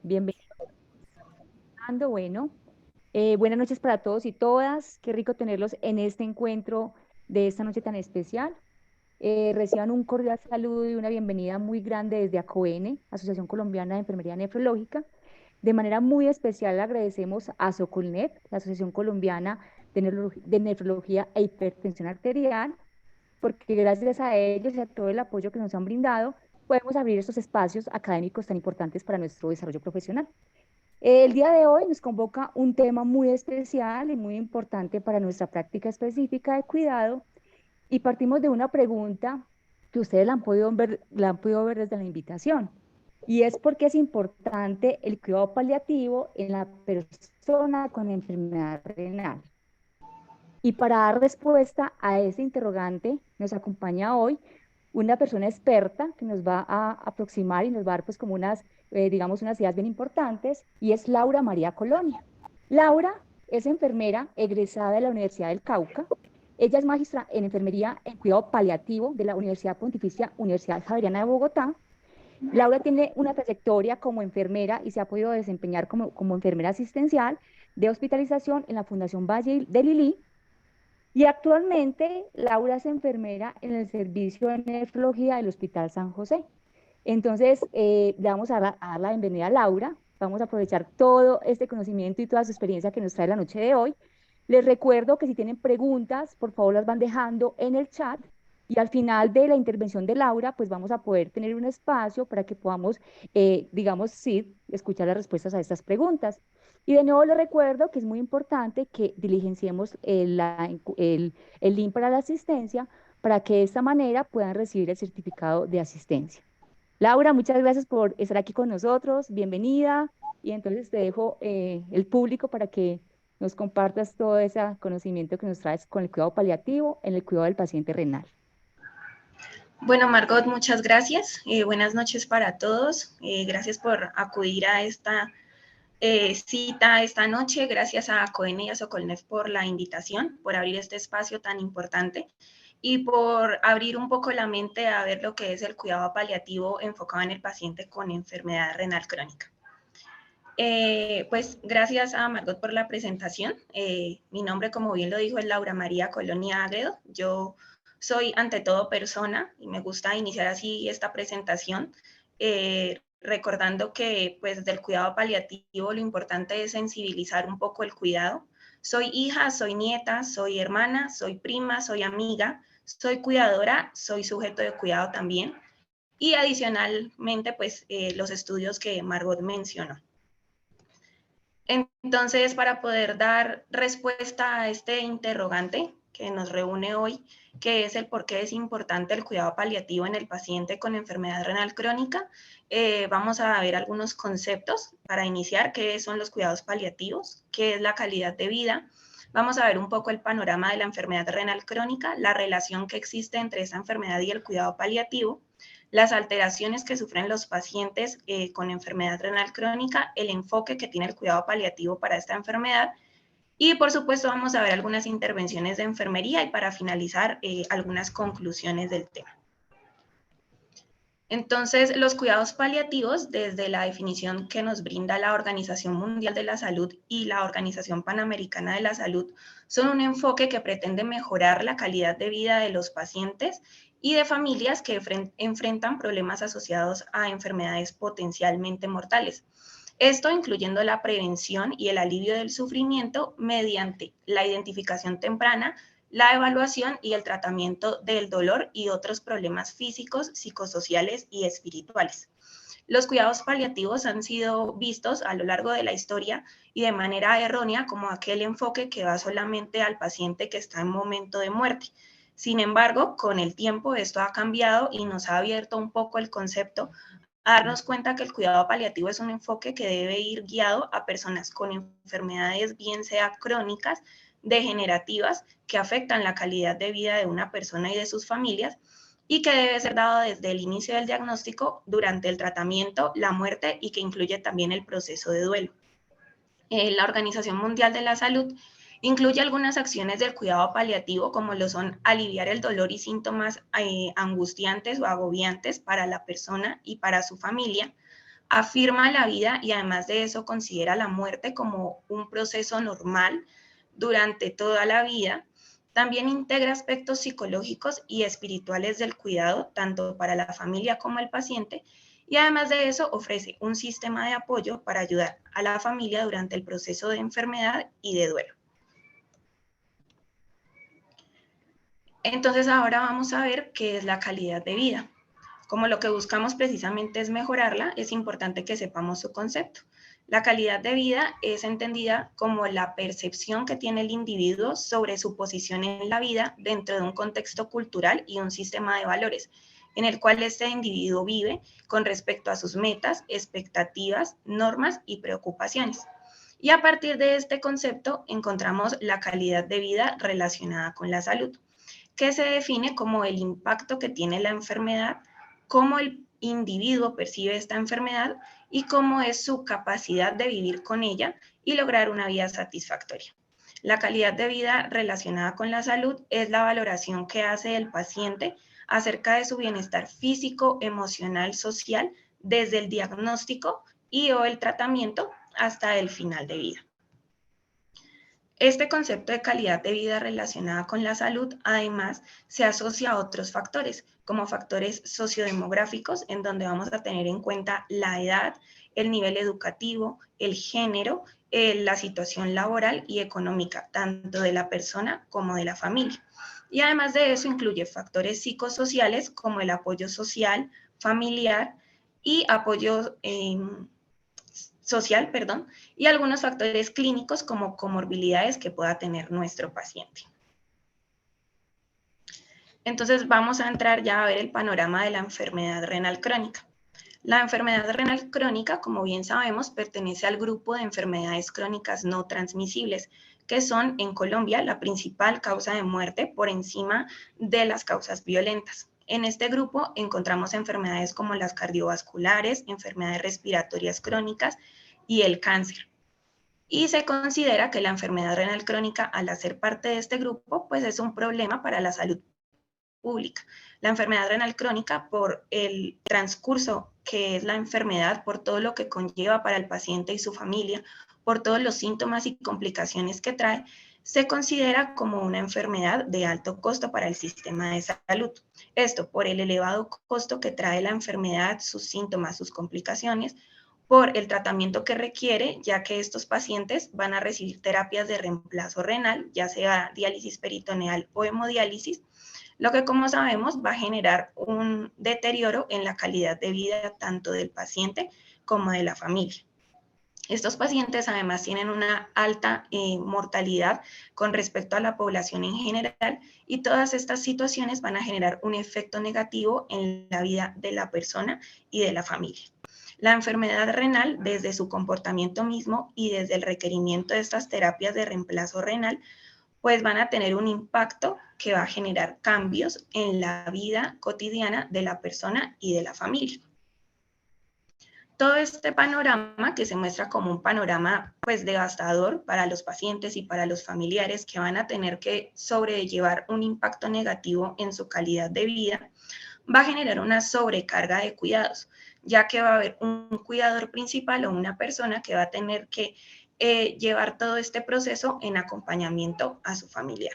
Bienvenidos. Bueno, buenas noches para todos y todas. Qué rico tenerlos en este encuentro de esta noche tan especial. Reciban un cordial saludo y una bienvenida muy grande desde ACOENE, Asociación Colombiana de Enfermería Nefrológica. De manera muy especial agradecemos a Socolnet, la Asociación Colombiana de Nefrología e Hipertensión Arterial, porque gracias a ellos y a todo el apoyo que nos han brindado, podemos abrir estos espacios académicos tan importantes para nuestro desarrollo profesional. El día de hoy nos convoca un tema muy especial y muy importante para nuestra práctica específica de cuidado y partimos de una pregunta que ustedes la han podido ver desde la invitación y es por qué es importante el cuidado paliativo en la persona con enfermedad renal. Y para dar respuesta a ese interrogante nos acompaña hoy una persona experta que nos va a aproximar y nos va a dar pues como digamos, unas ideas bien importantes, y es Laura María Colonia. Laura es enfermera egresada de la Universidad del Cauca. Ella es maestra en enfermería en cuidado paliativo de la Universidad Pontificia Universidad Javeriana de Bogotá. Laura tiene una trayectoria como enfermera y se ha podido desempeñar como enfermera asistencial de hospitalización en la Fundación Valle de Lili, y actualmente Laura es enfermera en el servicio de nefrología del Hospital San José. Entonces, le vamos a dar la bienvenida a Laura. Vamos a aprovechar todo este conocimiento y toda su experiencia que nos trae la noche de hoy. Les recuerdo que si tienen preguntas, por favor las van dejando en el chat. Y al final de la intervención de Laura, pues vamos a poder tener un espacio para que podamos, digamos, sí, escuchar las respuestas a estas preguntas. Y de nuevo les recuerdo que es muy importante que diligenciemos el link para la asistencia para que de esta manera puedan recibir el certificado de asistencia. Laura, muchas gracias por estar aquí con nosotros, bienvenida. Y entonces te dejo el público para que nos compartas todo ese conocimiento que nos traes con el cuidado paliativo en el cuidado del paciente renal. Bueno, Margot, muchas gracias. Buenas noches para todos. Gracias por acudir a esta cita esta noche. Gracias a ACOENE y a Socolnet por la invitación, por abrir este espacio tan importante y por abrir un poco la mente a ver lo que es el cuidado paliativo enfocado en el paciente con enfermedad renal crónica. Pues gracias a Margot por la presentación. Mi nombre, como bien lo dijo, es Laura María Colonia Agredo. Yo soy ante todo persona y me gusta iniciar así esta presentación, recordando que pues del cuidado paliativo lo importante es sensibilizar un poco el cuidado. Soy hija, soy nieta, soy hermana, soy prima, soy amiga, soy cuidadora, soy sujeto de cuidado también. Y adicionalmente pues los estudios que Margot mencionó. Entonces, para poder dar respuesta a este interrogante que nos reúne hoy, que es el por qué es importante el cuidado paliativo en el paciente con enfermedad renal crónica, vamos a ver algunos conceptos para iniciar: qué son los cuidados paliativos, qué es la calidad de vida. Vamos a ver un poco el panorama de la enfermedad renal crónica, la relación que existe entre esa enfermedad y el cuidado paliativo, las alteraciones que sufren los pacientes con enfermedad renal crónica, el enfoque que tiene el cuidado paliativo para esta enfermedad y, por supuesto, vamos a ver algunas intervenciones de enfermería y, para finalizar, algunas conclusiones del tema. Entonces, los cuidados paliativos, desde la definición que nos brinda la Organización Mundial de la Salud y la Organización Panamericana de la Salud, son un enfoque que pretende mejorar la calidad de vida de los pacientes y de familias que enfrentan problemas asociados a enfermedades potencialmente mortales. Esto incluyendo la prevención y el alivio del sufrimiento mediante la identificación temprana, la evaluación y el tratamiento del dolor y otros problemas físicos, psicosociales y espirituales. Los cuidados paliativos han sido vistos a lo largo de la historia y de manera errónea como aquel enfoque que va solamente al paciente que está en momento de muerte. Sin embargo, con el tiempo esto ha cambiado y nos ha abierto un poco el concepto a darnos cuenta que el cuidado paliativo es un enfoque que debe ir guiado a personas con enfermedades, bien sea crónicas, degenerativas, que afectan la calidad de vida de una persona y de sus familias, y que debe ser dado desde el inicio del diagnóstico, durante el tratamiento, la muerte, y que incluye también el proceso de duelo. La Organización Mundial de la Salud incluye algunas acciones del cuidado paliativo, como lo son aliviar el dolor y síntomas angustiantes o agobiantes para la persona y para su familia, afirma la vida y además de eso considera la muerte como un proceso normal durante toda la vida. También integra aspectos psicológicos y espirituales del cuidado, tanto para la familia como el paciente, y además de eso ofrece un sistema de apoyo para ayudar a la familia durante el proceso de enfermedad y de duelo. Entonces ahora vamos a ver qué es la calidad de vida. Como lo que buscamos precisamente es mejorarla, es importante que sepamos su concepto. La calidad de vida es entendida como la percepción que tiene el individuo sobre su posición en la vida dentro de un contexto cultural y un sistema de valores, en el cual este individuo vive con respecto a sus metas, expectativas, normas y preocupaciones. Y a partir de este concepto encontramos la calidad de vida relacionada con la salud, que se define como el impacto que tiene la enfermedad, cómo el individuo percibe esta enfermedad y cómo es su capacidad de vivir con ella y lograr una vida satisfactoria. La calidad de vida relacionada con la salud es la valoración que hace el paciente acerca de su bienestar físico, emocional, social, desde el diagnóstico y o el tratamiento hasta el final de vida. Este concepto de calidad de vida relacionada con la salud, además, se asocia a otros factores, como factores sociodemográficos, en donde vamos a tener en cuenta la edad, el nivel educativo, el género, la situación laboral y económica, tanto de la persona como de la familia. Y además de eso, incluye factores psicosociales como el apoyo social, familiar y apoyo social, perdón, y algunos factores clínicos como comorbilidades que pueda tener nuestro paciente. Entonces vamos a entrar ya a ver el panorama de la enfermedad renal crónica. La enfermedad renal crónica, como bien sabemos, pertenece al grupo de enfermedades crónicas no transmisibles, que son en Colombia la principal causa de muerte por encima de las causas violentas. En este grupo encontramos enfermedades como las cardiovasculares, enfermedades respiratorias crónicas y el cáncer. Y se considera que la enfermedad renal crónica, al hacer parte de este grupo, pues es un problema para la salud pública. La enfermedad renal crónica, por el transcurso que es la enfermedad, por todo lo que conlleva para el paciente y su familia, por todos los síntomas y complicaciones que trae, se considera como una enfermedad de alto costo para el sistema de salud. Esto por el elevado costo que trae la enfermedad, sus síntomas, sus complicaciones, por el tratamiento que requiere, ya que estos pacientes van a recibir terapias de reemplazo renal, ya sea diálisis peritoneal o hemodiálisis, lo que, como sabemos, va a generar un deterioro en la calidad de vida tanto del paciente como de la familia. Estos pacientes además tienen una alta mortalidad con respecto a la población en general, y todas estas situaciones van a generar un efecto negativo en la vida de la persona y de la familia. La enfermedad renal, desde su comportamiento mismo y desde el requerimiento de estas terapias de reemplazo renal, pues van a tener un impacto que va a generar cambios en la vida cotidiana de la persona y de la familia. Todo este panorama, que se muestra como un panorama pues devastador para los pacientes y para los familiares, que van a tener que sobrellevar un impacto negativo en su calidad de vida, va a generar una sobrecarga de cuidados, ya que va a haber un cuidador principal o una persona que va a tener que llevar todo este proceso en acompañamiento a su familiar.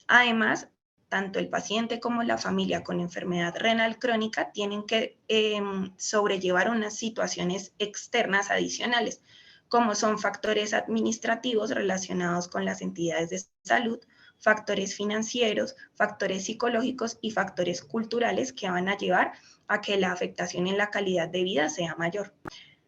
Además, tanto el paciente como la familia con enfermedad renal crónica tienen que sobrellevar unas situaciones externas adicionales, como son factores administrativos relacionados con las entidades de salud, factores financieros, factores psicológicos y factores culturales que van a llevar a que la afectación en la calidad de vida sea mayor.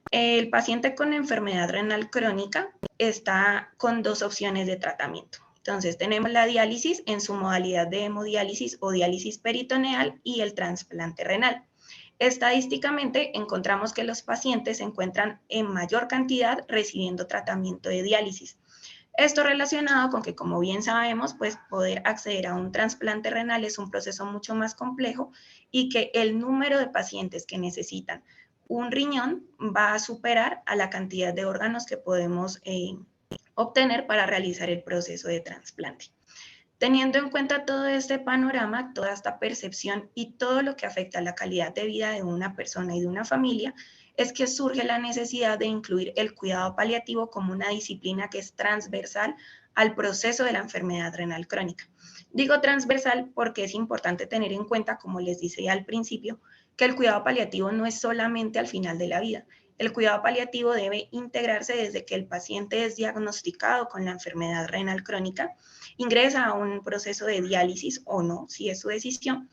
El paciente con enfermedad renal crónica está con dos opciones de tratamiento. Entonces, tenemos la diálisis en su modalidad de hemodiálisis o diálisis peritoneal y el trasplante renal. Estadísticamente, encontramos que los pacientes se encuentran en mayor cantidad recibiendo tratamiento de diálisis. Esto relacionado con que, como bien sabemos, pues poder acceder a un trasplante renal es un proceso mucho más complejo, y que el número de pacientes que necesitan un riñón va a superar a la cantidad de órganos que podemos obtener para realizar el proceso de trasplante. Teniendo en cuenta todo este panorama, toda esta percepción y todo lo que afecta a la calidad de vida de una persona y de una familia, es que surge la necesidad de incluir el cuidado paliativo como una disciplina que es transversal al proceso de la enfermedad renal crónica. Digo transversal porque es importante tener en cuenta, como les decía al principio, que el cuidado paliativo no es solamente al final de la vida. El cuidado paliativo debe integrarse desde que el paciente es diagnosticado con la enfermedad renal crónica, ingresa a un proceso de diálisis o no, si es su decisión,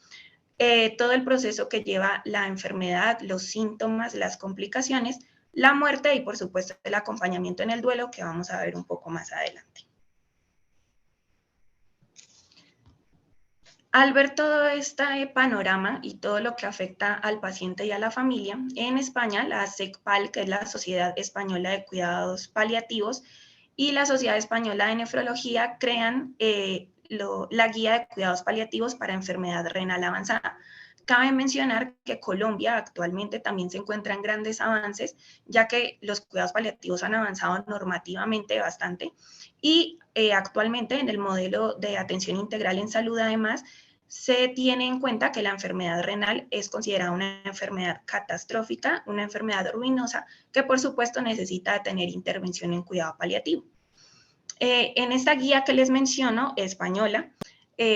todo el proceso que lleva la enfermedad, los síntomas, las complicaciones, la muerte y por supuesto el acompañamiento en el duelo que vamos a ver un poco más adelante. Al ver todo este panorama y todo lo que afecta al paciente y a la familia, en España la SECPAL, que es la Sociedad Española de Cuidados Paliativos, y la Sociedad Española de Nefrología crean la Guía de Cuidados Paliativos para Enfermedad Renal Avanzada. Cabe mencionar que Colombia actualmente también se encuentra en grandes avances, ya que los cuidados paliativos han avanzado normativamente bastante y actualmente en el modelo de atención integral en salud, además, se tiene en cuenta que la enfermedad renal es considerada una enfermedad catastrófica, una enfermedad ruinosa, que por supuesto necesita tener intervención en cuidado paliativo. En esta guía que les menciono, española,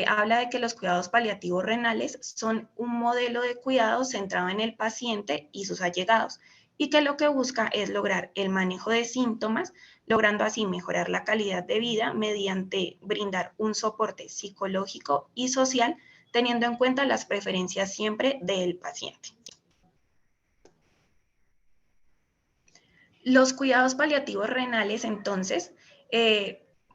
habla de que los cuidados paliativos renales son un modelo de cuidado centrado en el paciente y sus allegados, y que lo que busca es lograr el manejo de síntomas, logrando así mejorar la calidad de vida mediante brindar un soporte psicológico y social, teniendo en cuenta las preferencias siempre del paciente. Los cuidados paliativos renales, entonces,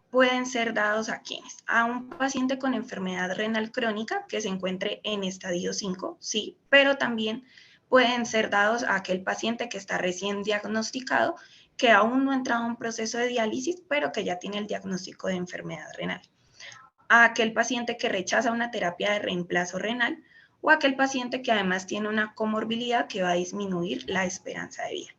pueden ser dados a quienes, a un paciente con enfermedad renal crónica que se encuentre en estadio 5, sí, pero también pueden ser dados a aquel paciente que está recién diagnosticado, que aún no ha entrado en un proceso de diálisis, pero que ya tiene el diagnóstico de enfermedad renal, a aquel paciente que rechaza una terapia de reemplazo renal o a aquel paciente que además tiene una comorbilidad que va a disminuir la esperanza de vida.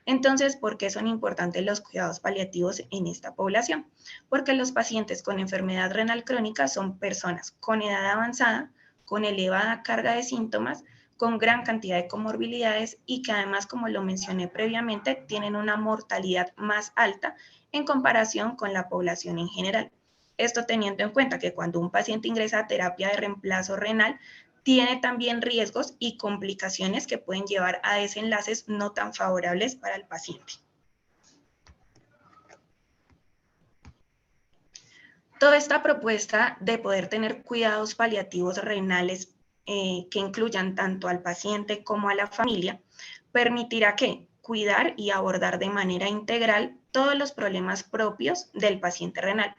Entonces, ¿por qué son importantes los cuidados paliativos en esta población? Porque los pacientes con enfermedad renal crónica son personas con edad avanzada, con elevada carga de síntomas, con gran cantidad de comorbilidades y que además, como lo mencioné previamente, tienen una mortalidad más alta en comparación con la población en general. Esto teniendo en cuenta que cuando un paciente ingresa a terapia de reemplazo renal, tiene también riesgos y complicaciones que pueden llevar a desenlaces no tan favorables para el paciente. Toda esta propuesta de poder tener cuidados paliativos renales que incluyan tanto al paciente como a la familia, permitirá que cuidar y abordar de manera integral todos los problemas propios del paciente renal,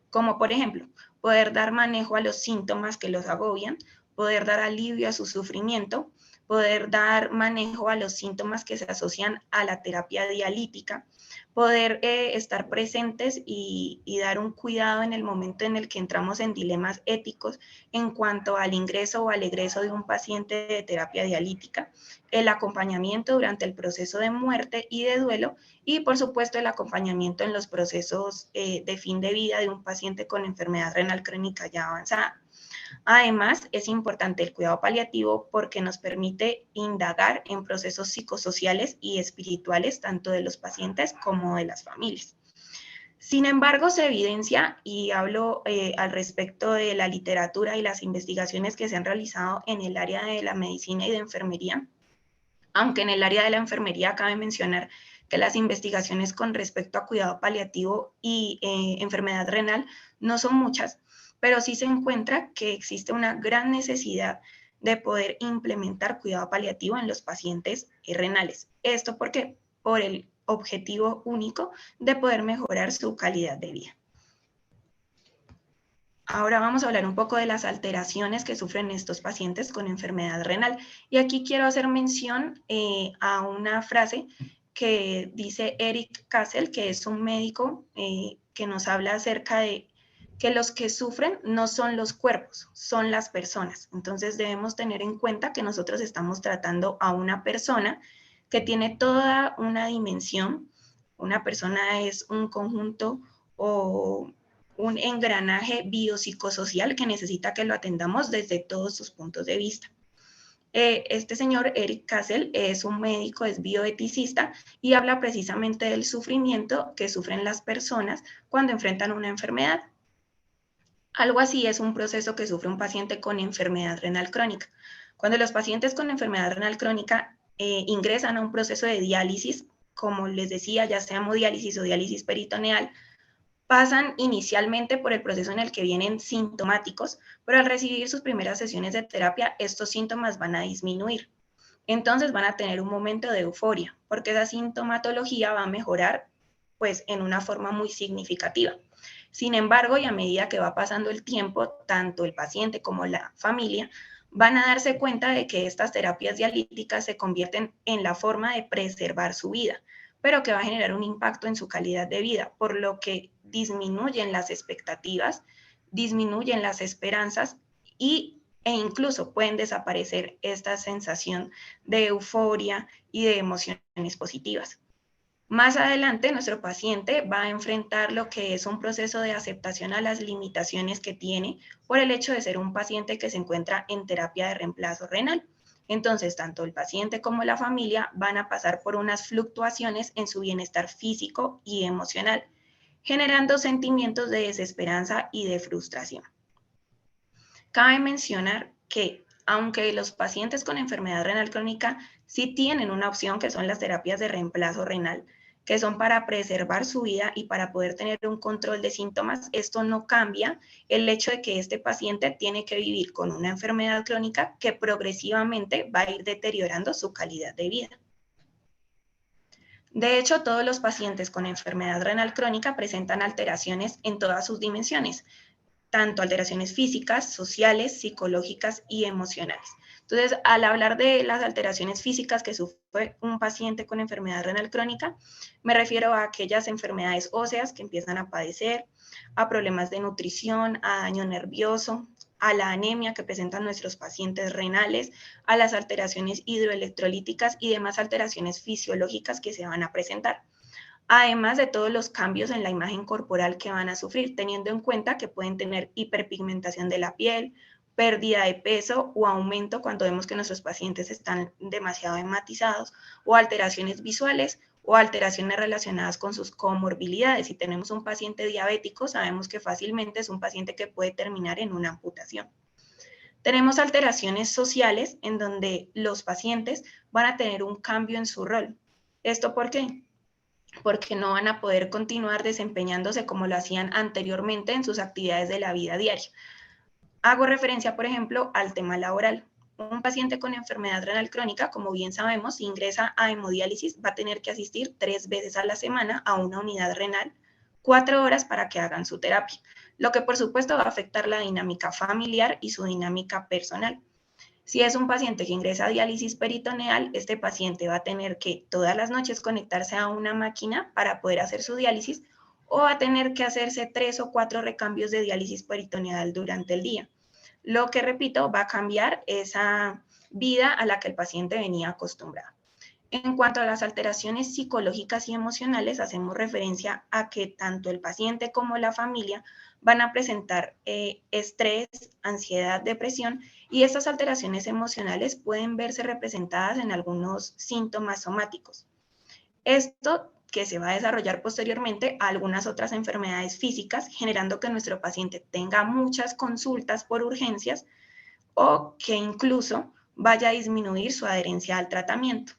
como por ejemplo, poder dar manejo a los síntomas que los agobian, poder dar alivio a su sufrimiento, poder dar manejo a los síntomas que se asocian a la terapia dialítica, poder estar presentes y dar un cuidado en el momento en el que entramos en dilemas éticos en cuanto al ingreso o al egreso de un paciente de terapia dialítica, el acompañamiento durante el proceso de muerte y de duelo y por supuesto el acompañamiento en los procesos de fin de vida de un paciente con enfermedad renal crónica ya avanzada. Además, es importante el cuidado paliativo porque nos permite indagar en procesos psicosociales y espirituales tanto de los pacientes como de las familias. Sin embargo, se evidencia, y hablo al respecto de la literatura y las investigaciones que se han realizado en el área de la medicina y de enfermería, aunque en el área de la enfermería cabe mencionar que las investigaciones con respecto a cuidado paliativo y enfermedad renal no son muchas, pero sí se encuentra que existe una gran necesidad de poder implementar cuidado paliativo en los pacientes renales. ¿Esto por qué? Por el objetivo único de poder mejorar su calidad de vida. Ahora vamos a hablar un poco de las alteraciones que sufren estos pacientes con enfermedad renal. Y aquí quiero hacer mención a una frase que dice Eric Kassel, que es un médico que nos habla acerca de que los que sufren no son los cuerpos, son las personas. Entonces debemos tener en cuenta que nosotros estamos tratando a una persona que tiene toda una dimensión. Una persona es un conjunto o un engranaje biopsicosocial que necesita que lo atendamos desde todos sus puntos de vista. Este señor Eric Kassel es un médico, es bioeticista y habla precisamente del sufrimiento que sufren las personas cuando enfrentan una enfermedad. Algo así es un proceso que sufre un paciente con enfermedad renal crónica. Cuando los pacientes con enfermedad renal crónica ingresan a un proceso de diálisis, como les decía, ya sea hemodiálisis o diálisis peritoneal, pasan inicialmente por el proceso en el que vienen sintomáticos, pero al recibir sus primeras sesiones de terapia, estos síntomas van a disminuir. Entonces van a tener un momento de euforia, porque esa sintomatología va a mejorar pues en una forma muy significativa. Sin embargo, y a medida que va pasando el tiempo, tanto el paciente como la familia van a darse cuenta de que estas terapias dialíticas se convierten en la forma de preservar su vida, pero que va a generar un impacto en su calidad de vida, por lo que disminuyen las expectativas, disminuyen las esperanzas e incluso pueden desaparecer esta sensación de euforia y de emociones positivas. Más adelante, nuestro paciente va a enfrentar lo que es un proceso de aceptación a las limitaciones que tiene por el hecho de ser un paciente que se encuentra en terapia de reemplazo renal. Entonces, tanto el paciente como la familia van a pasar por unas fluctuaciones en su bienestar físico y emocional, generando sentimientos de desesperanza y de frustración. Cabe mencionar que, aunque los pacientes con enfermedad renal crónica sí tienen una opción que son las terapias de reemplazo renal, que son para preservar su vida y para poder tener un control de síntomas, esto no cambia el hecho de que este paciente tiene que vivir con una enfermedad crónica que progresivamente va a ir deteriorando su calidad de vida. De hecho, todos los pacientes con enfermedad renal crónica presentan alteraciones en todas sus dimensiones, tanto alteraciones físicas, sociales, psicológicas y emocionales. Entonces, al hablar de las alteraciones físicas que sufre un paciente con enfermedad renal crónica, me refiero a aquellas enfermedades óseas que empiezan a padecer, a problemas de nutrición, a daño nervioso, a la anemia que presentan nuestros pacientes renales, a las alteraciones hidroelectrolíticas y demás alteraciones fisiológicas que se van a presentar, además de todos los cambios en la imagen corporal que van a sufrir, teniendo en cuenta que pueden tener hiperpigmentación de la piel, pérdida de peso o aumento cuando vemos que nuestros pacientes están demasiado hematizados, o alteraciones visuales o alteraciones relacionadas con sus comorbilidades. Si tenemos un paciente diabético, sabemos que fácilmente es un paciente que puede terminar en una amputación. Tenemos alteraciones sociales en donde los pacientes van a tener un cambio en su rol. ¿Esto por qué? Porque no van a poder continuar desempeñándose como lo hacían anteriormente en sus actividades de la vida diaria. Hago referencia, por ejemplo, al tema laboral. Un paciente con enfermedad renal crónica, como bien sabemos, si ingresa a hemodiálisis, va a tener que asistir 3 veces a la semana a una unidad renal, 4 horas para que hagan su terapia, lo que por supuesto va a afectar la dinámica familiar y su dinámica personal. Si es un paciente que ingresa a diálisis peritoneal, este paciente va a tener que todas las noches conectarse a una máquina para poder hacer su diálisis, o va a tener que hacerse 3 o 4 recambios de diálisis peritoneal durante el día. Lo que, repito, va a cambiar esa vida a la que el paciente venía acostumbrado. En cuanto a las alteraciones psicológicas y emocionales, hacemos referencia a que tanto el paciente como la familia van a presentar estrés, ansiedad, depresión, y estas alteraciones emocionales pueden verse representadas en algunos síntomas somáticos. Esto que se va a desarrollar posteriormente a algunas otras enfermedades físicas, generando que nuestro paciente tenga muchas consultas por urgencias o que incluso vaya a disminuir su adherencia al tratamiento.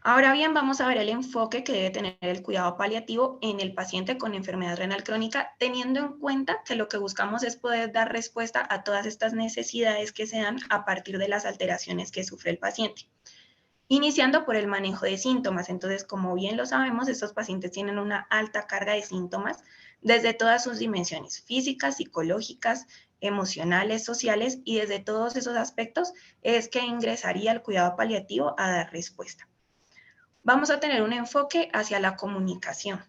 Ahora bien, vamos a ver el enfoque que debe tener el cuidado paliativo en el paciente con enfermedad renal crónica, teniendo en cuenta que lo que buscamos es poder dar respuesta a todas estas necesidades que se dan a partir de las alteraciones que sufre el paciente. Iniciando por el manejo de síntomas. Entonces, como bien lo sabemos, estos pacientes tienen una alta carga de síntomas desde todas sus dimensiones, físicas, psicológicas, emocionales, sociales, y desde todos esos aspectos es que ingresaría el cuidado paliativo a dar respuesta. Vamos a tener un enfoque hacia la comunicación.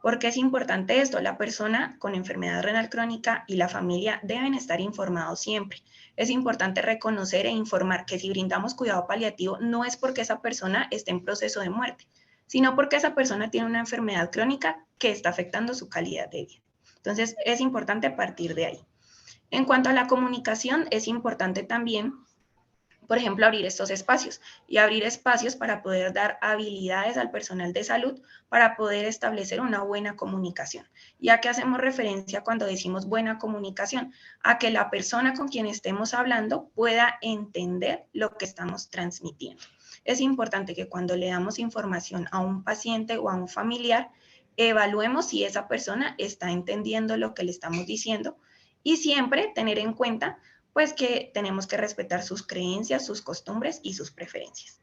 ¿Por qué es importante esto? La persona con enfermedad renal crónica y la familia deben estar informados siempre. Es importante reconocer e informar que si brindamos cuidado paliativo no es porque esa persona esté en proceso de muerte, sino porque esa persona tiene una enfermedad crónica que está afectando su calidad de vida. Entonces, es importante partir de ahí. En cuanto a la comunicación, es importante también, por ejemplo, abrir estos espacios y abrir espacios para poder dar habilidades al personal de salud para poder establecer una buena comunicación. ¿Y a qué hacemos referencia cuando decimos buena comunicación? A que la persona con quien estemos hablando pueda entender lo que estamos transmitiendo. Es importante que cuando le damos información a un paciente o a un familiar, evaluemos si esa persona está entendiendo lo que le estamos diciendo y siempre tener en cuenta pues que tenemos que respetar sus creencias, sus costumbres y sus preferencias.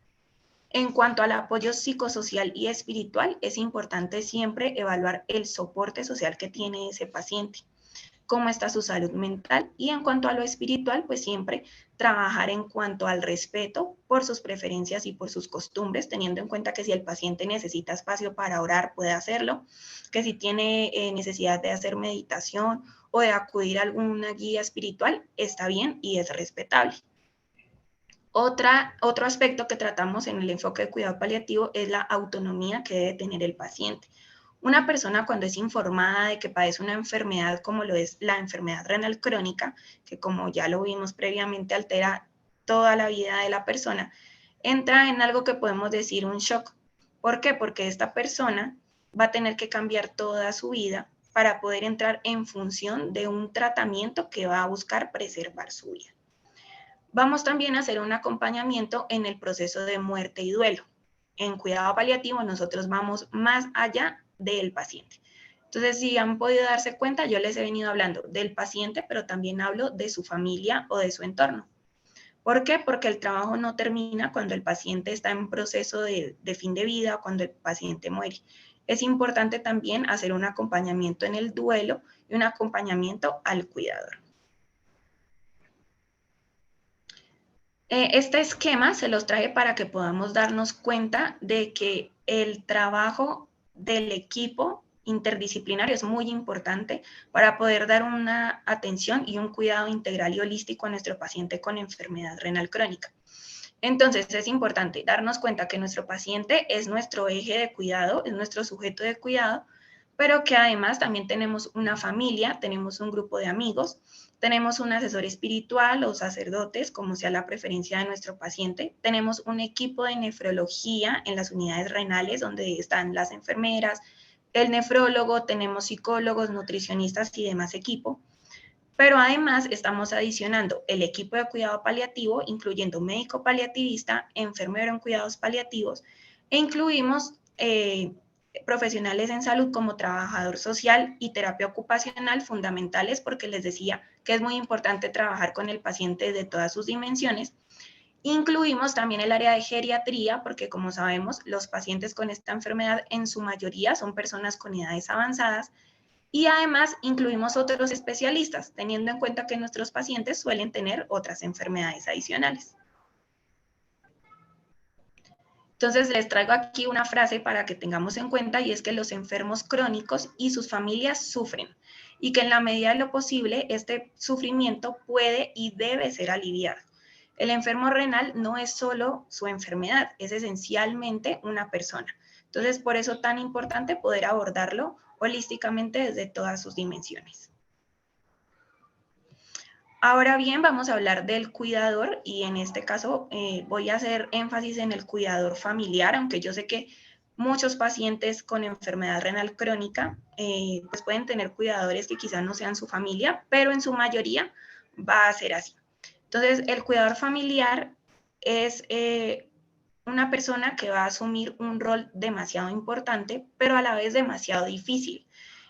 En cuanto al apoyo psicosocial y espiritual, es importante siempre evaluar el soporte social que tiene ese paciente, cómo está su salud mental y en cuanto a lo espiritual, pues siempre trabajar en cuanto al respeto por sus preferencias y por sus costumbres, teniendo en cuenta que si el paciente necesita espacio para orar, puede hacerlo, que si tiene necesidad de hacer meditación o de acudir a alguna guía espiritual, está bien y es respetable. Otro aspecto que tratamos en el enfoque de cuidado paliativo es la autonomía que debe tener el paciente. Una persona cuando es informada de que padece una enfermedad como lo es la enfermedad renal crónica, que como ya lo vimos previamente altera toda la vida de la persona, entra en algo que podemos decir un shock. ¿Por qué? Porque esta persona va a tener que cambiar toda su vida para poder entrar en función de un tratamiento que va a buscar preservar su vida. Vamos también a hacer un acompañamiento en el proceso de muerte y duelo. En cuidado paliativo nosotros vamos más allá del paciente. Entonces, si han podido darse cuenta, yo les he venido hablando del paciente, pero también hablo de su familia o de su entorno. ¿Por qué? Porque el trabajo no termina cuando el paciente está en proceso de fin de vida o cuando el paciente muere. Es importante también hacer un acompañamiento en el duelo y un acompañamiento al cuidador. Este esquema se los traje para que podamos darnos cuenta de que el trabajo del equipo interdisciplinario es muy importante para poder dar una atención y un cuidado integral y holístico a nuestro paciente con enfermedad renal crónica. Entonces, es importante darnos cuenta que nuestro paciente es nuestro eje de cuidado, es nuestro sujeto de cuidado, pero que además también tenemos una familia, tenemos un grupo de amigos, tenemos un asesor espiritual o sacerdotes, como sea la preferencia de nuestro paciente, tenemos un equipo de nefrología en las unidades renales donde están las enfermeras, el nefrólogo, tenemos psicólogos, nutricionistas y demás equipo. Pero además estamos adicionando el equipo de cuidado paliativo, incluyendo médico paliativista, enfermero en cuidados paliativos, e incluimos profesionales en salud como trabajador social y terapia ocupacional fundamentales, porque les decía que es muy importante trabajar con el paciente de todas sus dimensiones. Incluimos también el área de geriatría, porque como sabemos, los pacientes con esta enfermedad en su mayoría son personas con edades avanzadas, y además incluimos otros especialistas, teniendo en cuenta que nuestros pacientes suelen tener otras enfermedades adicionales. Entonces les traigo aquí una frase para que tengamos en cuenta y es que los enfermos crónicos y sus familias sufren y que en la medida de lo posible este sufrimiento puede y debe ser aliviado. El enfermo renal no es solo su enfermedad, es esencialmente una persona. Entonces por eso tan importante poder abordarlo holísticamente desde todas sus dimensiones. Ahora bien, vamos a hablar del cuidador y en este caso voy a hacer énfasis en el cuidador familiar, aunque yo sé que muchos pacientes con enfermedad renal crónica pues pueden tener cuidadores que quizás no sean su familia, pero en su mayoría va a ser así. Entonces, el cuidador familiar es una persona que va a asumir un rol demasiado importante, pero a la vez demasiado difícil.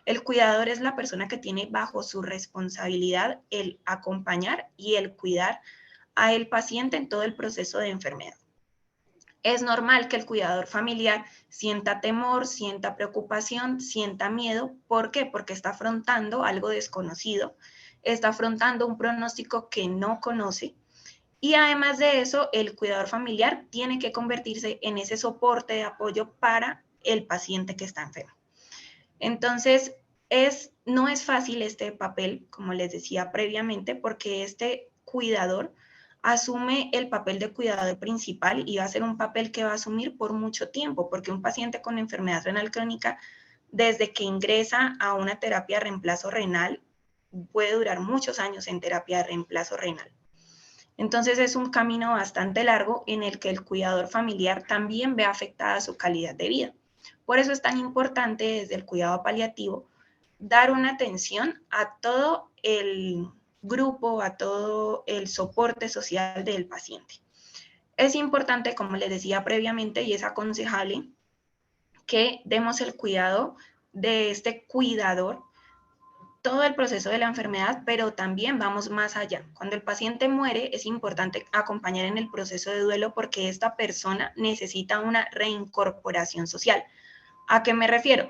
El cuidador es la persona que tiene bajo su responsabilidad el acompañar y el cuidar al paciente en todo el proceso de enfermedad. Es normal que el cuidador familiar sienta temor, sienta preocupación, sienta miedo. ¿Por qué? Porque está afrontando algo desconocido, está afrontando un pronóstico que no conoce. Y además de eso, el cuidador familiar tiene que convertirse en ese soporte de apoyo para el paciente que está enfermo. Entonces, no es fácil este papel, como les decía previamente, porque este cuidador asume el papel de cuidador principal y va a ser un papel que va a asumir por mucho tiempo, porque un paciente con enfermedad renal crónica, desde que ingresa a una terapia de reemplazo renal, puede durar muchos años en terapia de reemplazo renal. Entonces es un camino bastante largo en el que el cuidador familiar también ve afectada su calidad de vida. Por eso es tan importante desde el cuidado paliativo dar una atención a todo el grupo, a todo el soporte social del paciente. Es importante, como les decía previamente, y es aconsejable que demos el cuidado de este cuidador todo el proceso de la enfermedad, pero también vamos más allá. Cuando el paciente muere, es importante acompañar en el proceso de duelo porque esta persona necesita una reincorporación social. ¿A qué me refiero?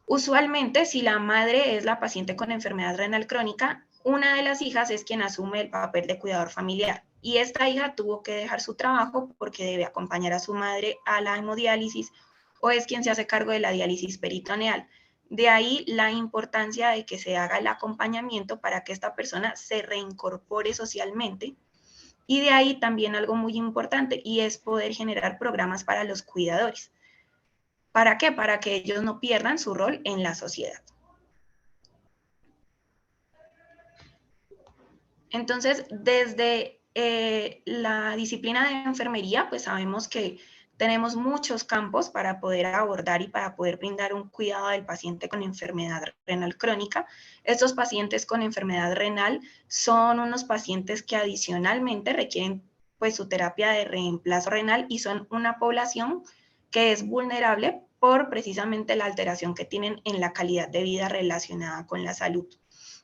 Usualmente, si la madre es la paciente con enfermedad renal crónica, una de las hijas es quien asume el papel de cuidador familiar. Y esta hija tuvo que dejar su trabajo porque debe acompañar a su madre a la hemodiálisis o es quien se hace cargo de la diálisis peritoneal. De ahí la importancia de que se haga el acompañamiento para que esta persona se reincorpore socialmente. Y de ahí también algo muy importante y es poder generar programas para los cuidadores. ¿Para qué? Para que ellos no pierdan su rol en la sociedad. Entonces, desde la disciplina de enfermería, pues sabemos que tenemos muchos campos para poder abordar y para poder brindar un cuidado del paciente con enfermedad renal crónica. Estos pacientes con enfermedad renal son unos pacientes que adicionalmente requieren pues su terapia de reemplazo renal y son una población que es vulnerable por precisamente la alteración que tienen en la calidad de vida relacionada con la salud,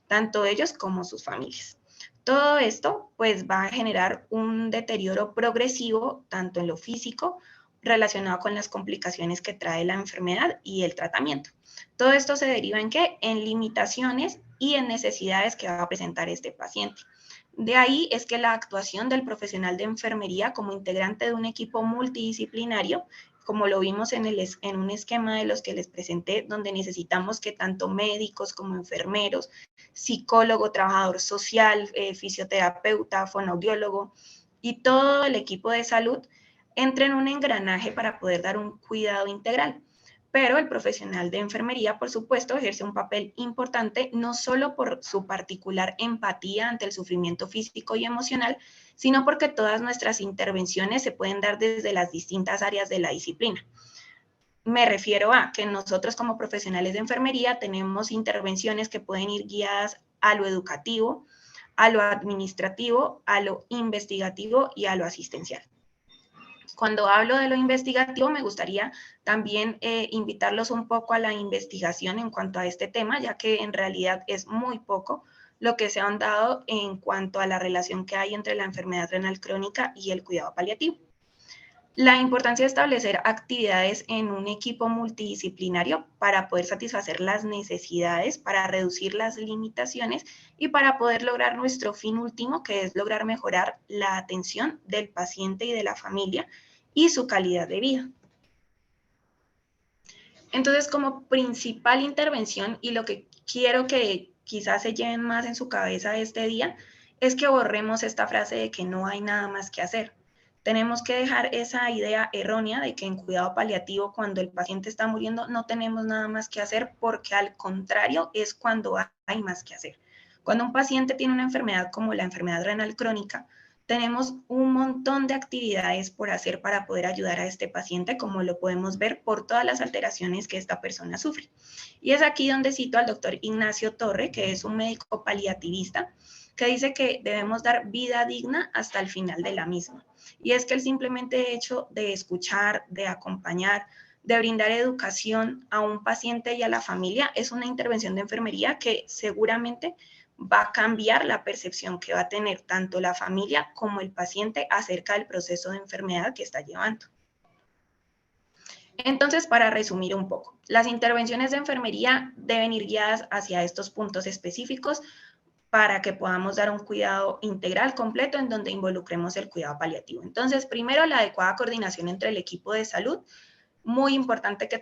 tanto ellos como sus familias. Todo esto pues va a generar un deterioro progresivo tanto en lo físico relacionado con las complicaciones que trae la enfermedad y el tratamiento. Todo esto se deriva en qué? En limitaciones y en necesidades que va a presentar este paciente. De ahí es que la actuación del profesional de enfermería como integrante de un equipo multidisciplinario, como lo vimos en un esquema de los que les presenté, donde necesitamos que tanto médicos como enfermeros, psicólogo, trabajador social, fisioterapeuta, fonoaudiólogo y todo el equipo de salud entren en un engranaje para poder dar un cuidado integral. Pero el profesional de enfermería, por supuesto, ejerce un papel importante no solo por su particular empatía ante el sufrimiento físico y emocional, sino porque todas nuestras intervenciones se pueden dar desde las distintas áreas de la disciplina. Me refiero a que nosotros como profesionales de enfermería tenemos intervenciones que pueden ir guiadas a lo educativo, a lo administrativo, a lo investigativo y a lo asistencial. Cuando hablo de lo investigativo, me gustaría también invitarlos un poco a la investigación en cuanto a este tema, ya que en realidad es muy poco lo que se ha dado en cuanto a la relación que hay entre la enfermedad renal crónica y el cuidado paliativo. La importancia de establecer actividades en un equipo multidisciplinario para poder satisfacer las necesidades, para reducir las limitaciones y para poder lograr nuestro fin último, que es lograr mejorar la atención del paciente y de la familia y su calidad de vida. Entonces, como principal intervención y lo que quiero que quizás se lleven más en su cabeza este día, es que borremos esta frase de que no hay nada más que hacer. Tenemos que dejar esa idea errónea de que en cuidado paliativo, cuando el paciente está muriendo, no tenemos nada más que hacer, porque al contrario es cuando hay más que hacer. Cuando un paciente tiene una enfermedad como la enfermedad renal crónica, tenemos un montón de actividades por hacer para poder ayudar a este paciente, como lo podemos ver por todas las alteraciones que esta persona sufre. Y es aquí donde cito al doctor Ignacio Torre, que es un médico paliativista, que dice que debemos dar vida digna hasta el final de la misma. Y es que el simplemente hecho de escuchar, de acompañar, de brindar educación a un paciente y a la familia es una intervención de enfermería que seguramente va a cambiar la percepción que va a tener tanto la familia como el paciente acerca del proceso de enfermedad que está llevando. Entonces, para resumir un poco, las intervenciones de enfermería deben ir guiadas hacia estos puntos específicos para que podamos dar un cuidado integral completo en donde involucremos el cuidado paliativo. Entonces, primero, la adecuada coordinación entre el equipo de salud. Muy importante que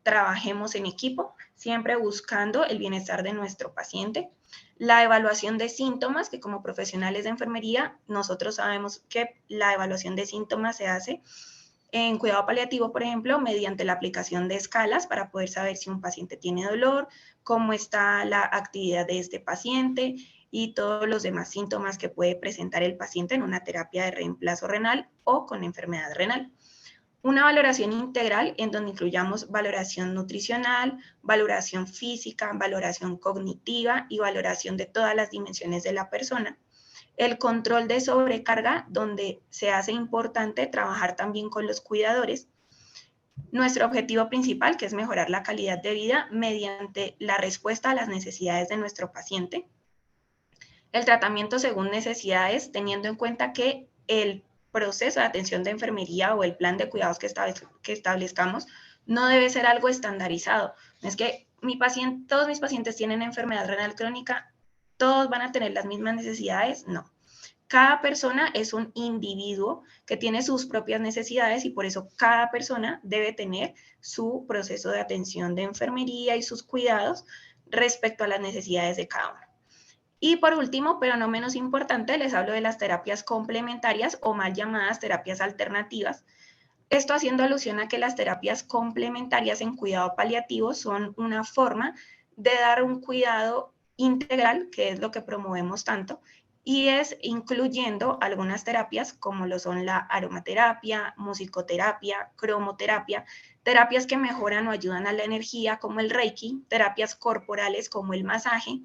trabajemos en equipo, siempre buscando el bienestar de nuestro paciente. La evaluación de síntomas, que como profesionales de enfermería, nosotros sabemos que la evaluación de síntomas se hace En cuidado paliativo, por ejemplo, mediante la aplicación de escalas para poder saber si un paciente tiene dolor, cómo está la actividad de este paciente y todos los demás síntomas que puede presentar el paciente en una terapia de reemplazo renal o con enfermedad renal. Una valoración integral en donde incluyamos valoración nutricional, valoración física, valoración cognitiva y valoración de todas las dimensiones de la persona. El control de sobrecarga, donde se hace importante trabajar también con los cuidadores. Nuestro objetivo principal, que es mejorar la calidad de vida mediante la respuesta a las necesidades de nuestro paciente. El tratamiento según necesidades, teniendo en cuenta que el proceso de atención de enfermería o el plan de cuidados que establezcamos no debe ser algo estandarizado. No es que todos mis pacientes tienen enfermedad renal crónica, todos van a tener las mismas necesidades, no. Cada persona es un individuo que tiene sus propias necesidades y por eso cada persona debe tener su proceso de atención de enfermería y sus cuidados respecto a las necesidades de cada uno. Y por último, pero no menos importante, les hablo de las terapias complementarias o mal llamadas terapias alternativas. Esto haciendo alusión a que las terapias complementarias en cuidado paliativo son una forma de dar un cuidado integral, que es lo que promovemos tanto, y es incluyendo algunas terapias como lo son la aromaterapia, musicoterapia, cromoterapia, terapias que mejoran o ayudan a la energía como el Reiki, terapias corporales como el masaje,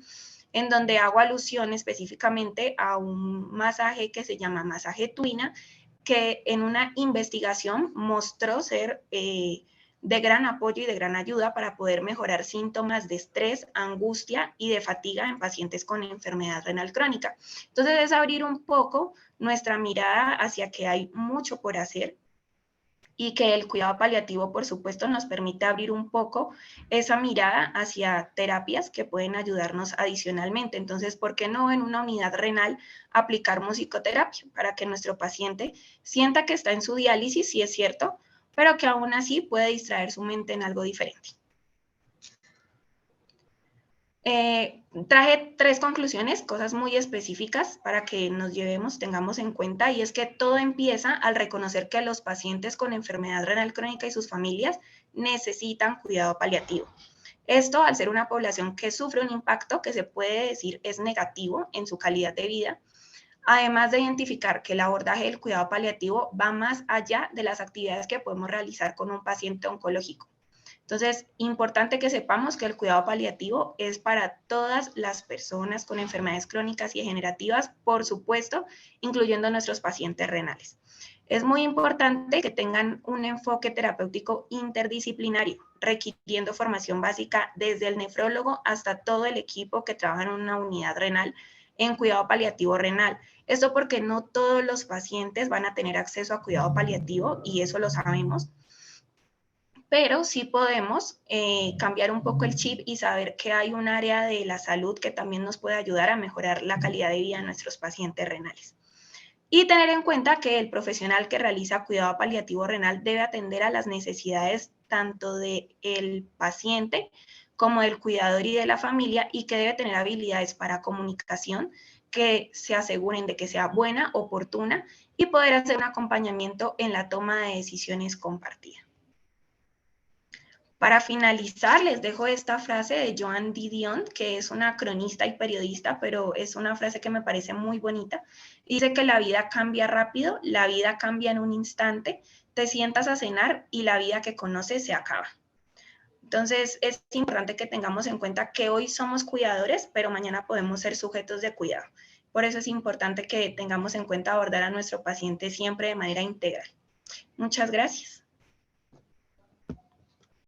en donde hago alusión específicamente a un masaje que se llama masaje tuina, que en una investigación mostró ser de gran apoyo y de gran ayuda para poder mejorar síntomas de estrés, angustia y de fatiga en pacientes con enfermedad renal crónica. Entonces es abrir un poco nuestra mirada hacia que hay mucho por hacer y que el cuidado paliativo, por supuesto, nos permite abrir un poco esa mirada hacia terapias que pueden ayudarnos adicionalmente. Entonces, ¿por qué no en una unidad renal aplicar musicoterapia para que nuestro paciente sienta que está en su diálisis, sí es cierto, pero que aún así puede distraer su mente en algo diferente? Traje 3 conclusiones, cosas muy específicas para que nos llevemos, tengamos en cuenta, y es que todo empieza al reconocer que los pacientes con enfermedad renal crónica y sus familias necesitan cuidado paliativo. Esto, al ser una población que sufre un impacto que se puede decir es negativo en su calidad de vida, además de identificar que el abordaje del cuidado paliativo va más allá de las actividades que podemos realizar con un paciente oncológico. Entonces, importante que sepamos que el cuidado paliativo es para todas las personas con enfermedades crónicas y degenerativas, por supuesto, incluyendo nuestros pacientes renales. Es muy importante que tengan un enfoque terapéutico interdisciplinario, requiriendo formación básica desde el nefrólogo hasta todo el equipo que trabaja en una unidad renal en cuidado paliativo renal. Esto porque no todos los pacientes van a tener acceso a cuidado paliativo y eso lo sabemos, pero sí podemos cambiar un poco el chip y saber que hay un área de la salud que también nos puede ayudar a mejorar la calidad de vida de nuestros pacientes renales. Y tener en cuenta que el profesional que realiza cuidado paliativo renal debe atender a las necesidades tanto del paciente como del cuidador y de la familia, y que debe tener habilidades para comunicación que se aseguren de que sea buena, oportuna y poder hacer un acompañamiento en la toma de decisiones compartida. Para finalizar, les dejo esta frase de Joan Didion, que es una cronista y periodista, pero es una frase que me parece muy bonita. Dice que la vida cambia rápido, la vida cambia en un instante, te sientas a cenar y la vida que conoces se acaba. Entonces, es importante que tengamos en cuenta que hoy somos cuidadores, pero mañana podemos ser sujetos de cuidado. Por eso es importante que tengamos en cuenta abordar a nuestro paciente siempre de manera integral. Muchas gracias.